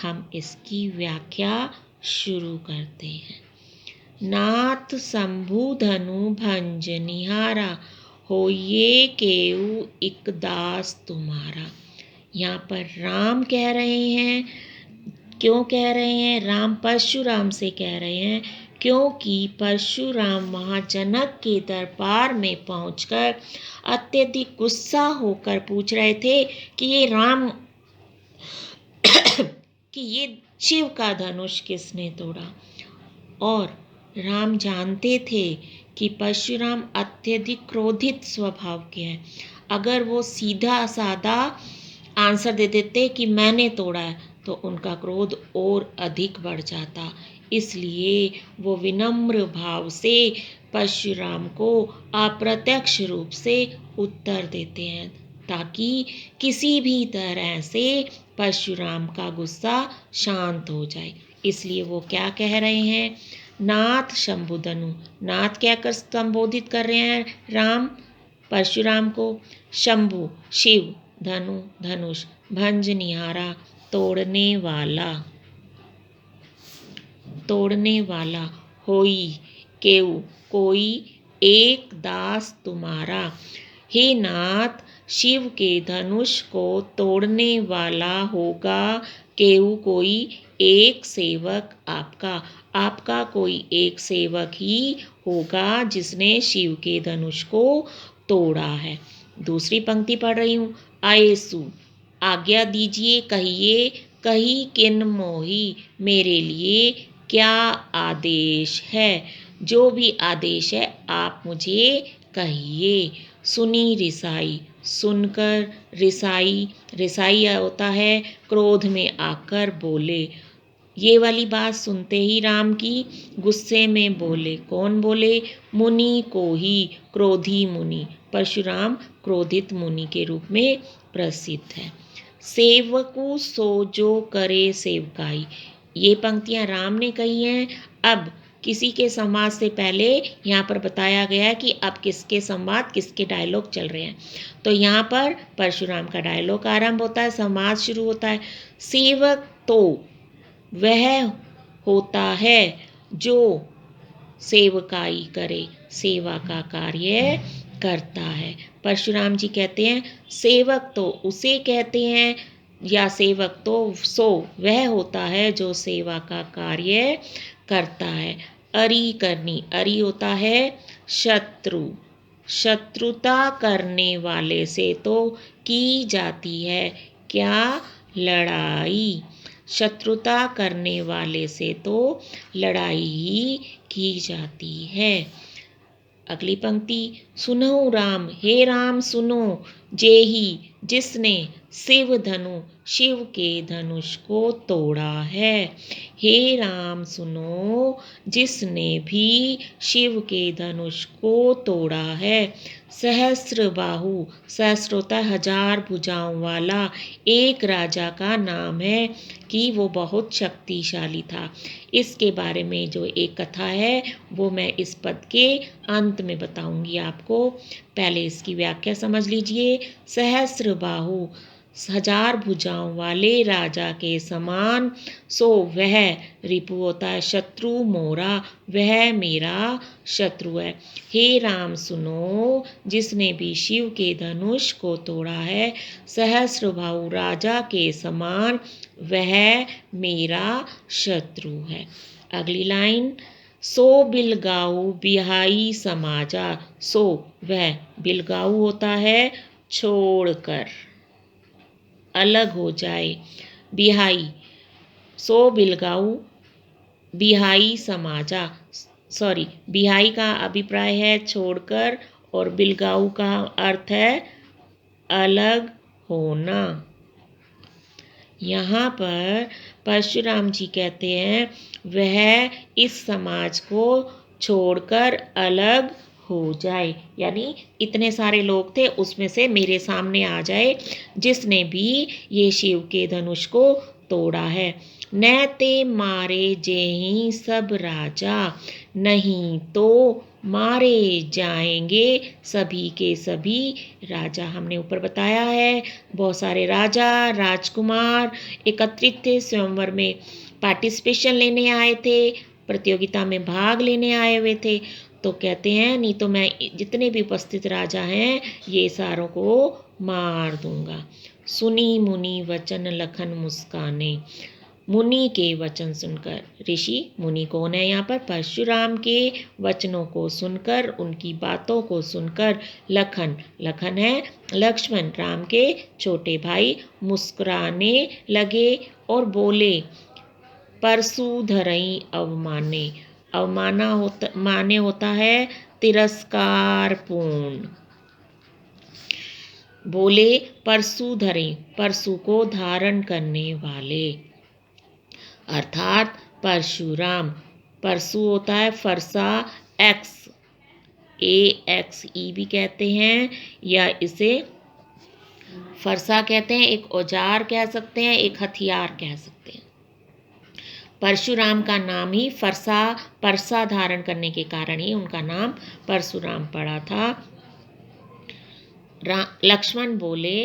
हम इसकी व्याख्या शुरू करते हैं। नाथ शंभु धनु भंज निहारा, होइए केउ इक दास तुम्हारा। यहाँ पर राम कह रहे हैं। क्यों कह रहे हैं? राम परशुराम से कह रहे हैं क्योंकि परशुराम वहाँ जनक के दरबार में पहुंचकर अत्यधिक गुस्सा होकर पूछ रहे थे कि ये राम कि ये शिव का धनुष किसने तोड़ा। और राम जानते थे कि परशुराम अत्यधिक क्रोधित स्वभाव के हैं। अगर वो सीधा साधा आंसर दे देते कि मैंने तोड़ा है तो उनका क्रोध और अधिक बढ़ जाता। इसलिए वो विनम्र भाव से परशुराम को अप्रत्यक्ष रूप से उत्तर देते हैं ताकि किसी भी तरह से परशुराम का गुस्सा शांत हो जाए। इसलिए वो क्या कह रहे हैं? नाथ शंभुधनु। नाथ क्या कर संबोधित कर रहे हैं राम परशुराम को? शंभु शिव, धनु धनुष, भंज निहारा तोड़ने वाला, तोड़ने वाला, होई केउ कोई एक दास तुम्हारा। हे नाथ, शिव के धनुष को तोड़ने वाला होगा केउ कोई एक सेवक आपका। आपका कोई एक सेवक ही होगा जिसने शिव के धनुष को तोड़ा है। दूसरी पंक्ति पढ़ रही हूँ। आयेसु, आज्ञा दीजिए कहिए, कही किन मोही, मेरे लिए क्या आदेश है? जो भी आदेश है आप मुझे कहिए। सुनी रिसाई, सुनकर रिसाई, रिसाई होता है क्रोध में आकर बोले। ये वाली बात सुनते ही राम की गुस्से में बोले। कौन बोले? मुनि को ही, क्रोधी मुनि। परशुराम क्रोधित मुनि के रूप में प्रसिद्ध है। सेवकु सो जो करे सेवकाई, ये पंक्तियां राम ने कही हैं। अब किसी के संवाद से पहले यहाँ पर बताया गया है कि अब किसके संवाद, किसके डायलॉग चल रहे हैं। तो यहाँ पर परशुराम का डायलॉग आरंभ होता है, संवाद शुरू होता है। सेवक तो वह होता है जो सेवकाई करे, सेवा का कार्य करता है। परशुराम जी कहते हैं सेवक तो उसे कहते हैं, या सेवक तो सो वह होता है जो सेवा का कार्य करता है। अरि करनी, अरि होता है शत्रु, शत्रुता करने वाले से तो की जाती है क्या? लड़ाई। शत्रुता करने वाले से तो लड़ाई ही की जाती है। अगली पंक्ति। सुनो राम, हे राम सुनो, जेही जिसने शिव धनु, शिव के धनुष को तोड़ा है। हे राम सुनो, जिसने भी शिव के धनुष को तोड़ा है। सहस्र बाहु, सहस्र होता है हजार भुजाओं वाला, एक राजा का नाम है कि वो बहुत शक्तिशाली था। इसके बारे में जो एक कथा है वो मैं इस पद के अंत में बताऊंगी आपको। पहले इसकी व्याख्या समझ लीजिए। सहस्र बाहु, हजार भुजाओं वाले राजा के समान, सो वह, रिपु होता है शत्रु मोरा, वह मेरा शत्रु है। हे राम सुनो, जिसने भी शिव के धनुष को तोड़ा है, सहस्र बाहु राजा के समान, वह मेरा शत्रु है। अगली लाइन। सो बिलगाऊ बिहाई समाजा, सो वह, बिलगाऊ होता है छोड़कर, अलग हो जाए। बिहाई, सो बिलगाऊ बिहाई समाजा, सॉरी, बिहाई का अभिप्राय है छोड़कर और बिलगाऊ का अर्थ है अलग होना। यहाँ पर परशुराम जी कहते हैं वह इस समाज को छोड़कर अलग हो जाए, यानी इतने सारे लोग थे उसमें से मेरे सामने आ जाए जिसने भी ये शिव के धनुष को तोड़ा है। न ते मारे जेही सब राजा, नहीं तो मारे जाएंगे सभी के सभी राजा। हमने ऊपर बताया है बहुत सारे राजा राजकुमार एकत्रित थे, स्वयंवर में पार्टिसिपेशन लेने आए थे, प्रतियोगिता में भाग लेने आए हुए थे। तो कहते हैं नहीं तो मैं जितने भी उपस्थित राजा हैं ये सारों को मार दूंगा। सुनी मुनि वचन लखन मुस्काने। मुनि के वचन सुनकर, ऋषि मुनि कौन है यहाँ पर, परशुराम के वचनों को सुनकर, उनकी बातों को सुनकर लखन, लखन है लक्ष्मण राम के छोटे भाई, मुस्कुराने लगे और बोले परशुधरई अवमाने। अवमाना होता माने होता है तिरस्कार पूर्ण। बोले परशुधरई, परशु को धारण करने वाले, अर्थात परशुराम। परशु होता है फरसा, एक्स, AXE भी कहते हैं, या इसे फरसा कहते हैं, एक औजार कह सकते हैं, एक हथियार कह सकते हैं। परशुराम का नाम ही फरसा, परसा धारण करने के कारण ही उनका नाम परशुराम पड़ा था। लक्ष्मण बोले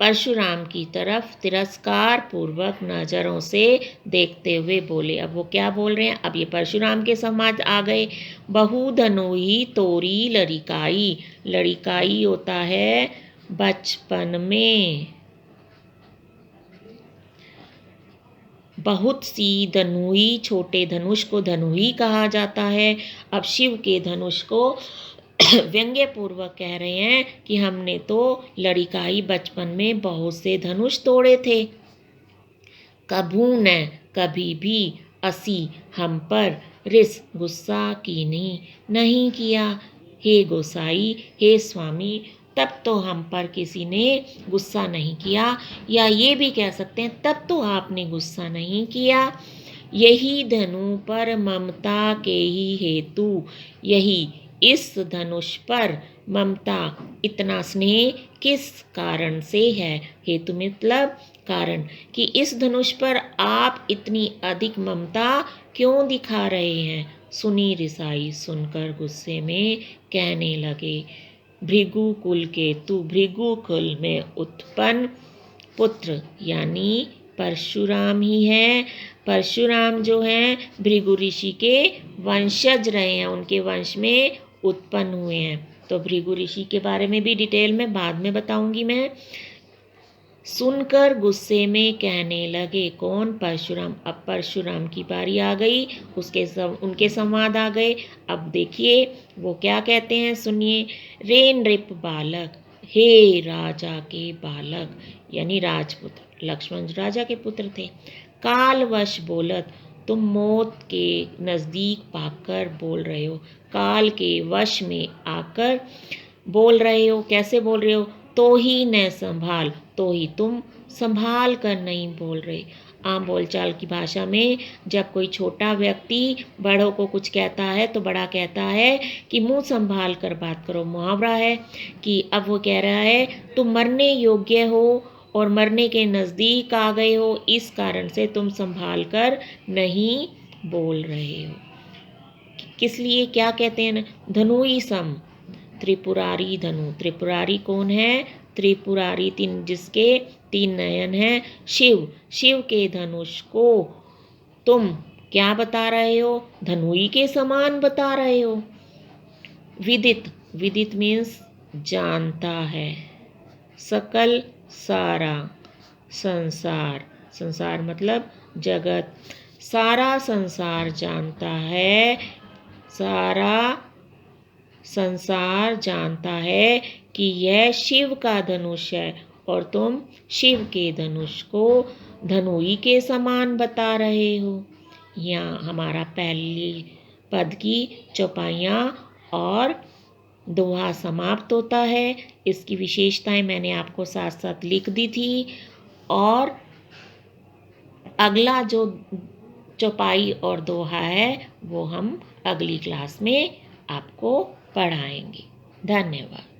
परशुराम की तरफ तिरस्कार पूर्वक नजरों से देखते हुए बोले। अब वो क्या बोल रहे हैं, अब ये परशुराम के समाज आ गए। बहुधनुही तोरी लड़िकाई। लड़िकाई होता है बचपन में। बहुत सी धनुई, छोटे धनुष को धनुई कहा जाता है। अब शिव के धनुष को व्यंग्य पूर्वक कह रहे हैं कि हमने तो लड़िकाई बचपन में बहुत से धनुष तोड़े थे। कभू न कभी भी असी हम पर रिस, गुस्सा की नहीं किया। हे गोसाई, हे स्वामी, तब तो हम पर किसी ने गुस्सा नहीं किया, या ये भी कह सकते हैं तब तो आपने गुस्सा नहीं किया। यही धनु पर ममता के ही हेतु, यही इस धनुष पर ममता, इतना स्नेह किस कारण से है। हेतु मतलब कारण, कि इस धनुष पर आप इतनी अधिक ममता क्यों दिखा रहे हैं। सुनी रिसाई, सुनकर गुस्से में कहने लगे भृगु कुल केतु, भृगु कुल में उत्पन्न पुत्र यानी परशुराम ही है। परशुराम जो हैं भृगु ऋषि के वंशज रहे हैं, उनके वंश में उत्पन्न हुए हैं। तो भृगु ऋषि के बारे में भी डिटेल में बाद में बताऊंगी मैं। सुनकर गुस्से में कहने लगे, कौन, परशुराम। अब परशुराम की बारी आ गई, उनके संवाद आ गए। अब देखिए वो क्या कहते हैं, सुनिए। रे नृप बालक, हे राजा के बालक, यानी राजपुत्र। लक्ष्मण राजा के पुत्र थे। कालवश बोलत, तुम मौत के नज़दीक पाकर बोल रहे हो। काल के वश में आकर बोल रहे हो। कैसे बोल रहे हो, तो ही न संभाल, तो ही तुम संभाल कर नहीं बोल रहे। आम बोलचाल की भाषा में जब कोई छोटा व्यक्ति बड़ों को कुछ कहता है तो बड़ा कहता है कि मुंह संभाल कर बात करो। मुहावरा है कि अब वो कह रहा है तुम मरने योग्य हो और मरने के नज़दीक आ गए हो, इस कारण से तुम संभाल कर नहीं बोल रहे हो। किस लिए, क्या कहते हैं, धनुई सम, त्रिपुरारी धनु। त्रिपुरारी कौन है, त्रिपुरारी जिसके 3 नयन हैं, शिव। शिव के धनुष को तुम क्या बता रहे हो, धनुई के समान बता रहे हो। विदित, विदित मीन्स जानता है। सकल सारा, संसार, संसार मतलब जगत, सारा संसार जानता है। सारा संसार जानता है कि यह शिव का धनुष है और तुम शिव के धनुष को धनुई के समान बता रहे हो। यहाँ हमारा पहली पद की चौपाइयाँ और दोहा समाप्त होता है। इसकी विशेषताएं मैंने आपको साथ साथ लिख दी थी, और अगला जो चौपाई और दोहा है वो हम अगली क्लास में आपको पढ़ाएंगे। धन्यवाद।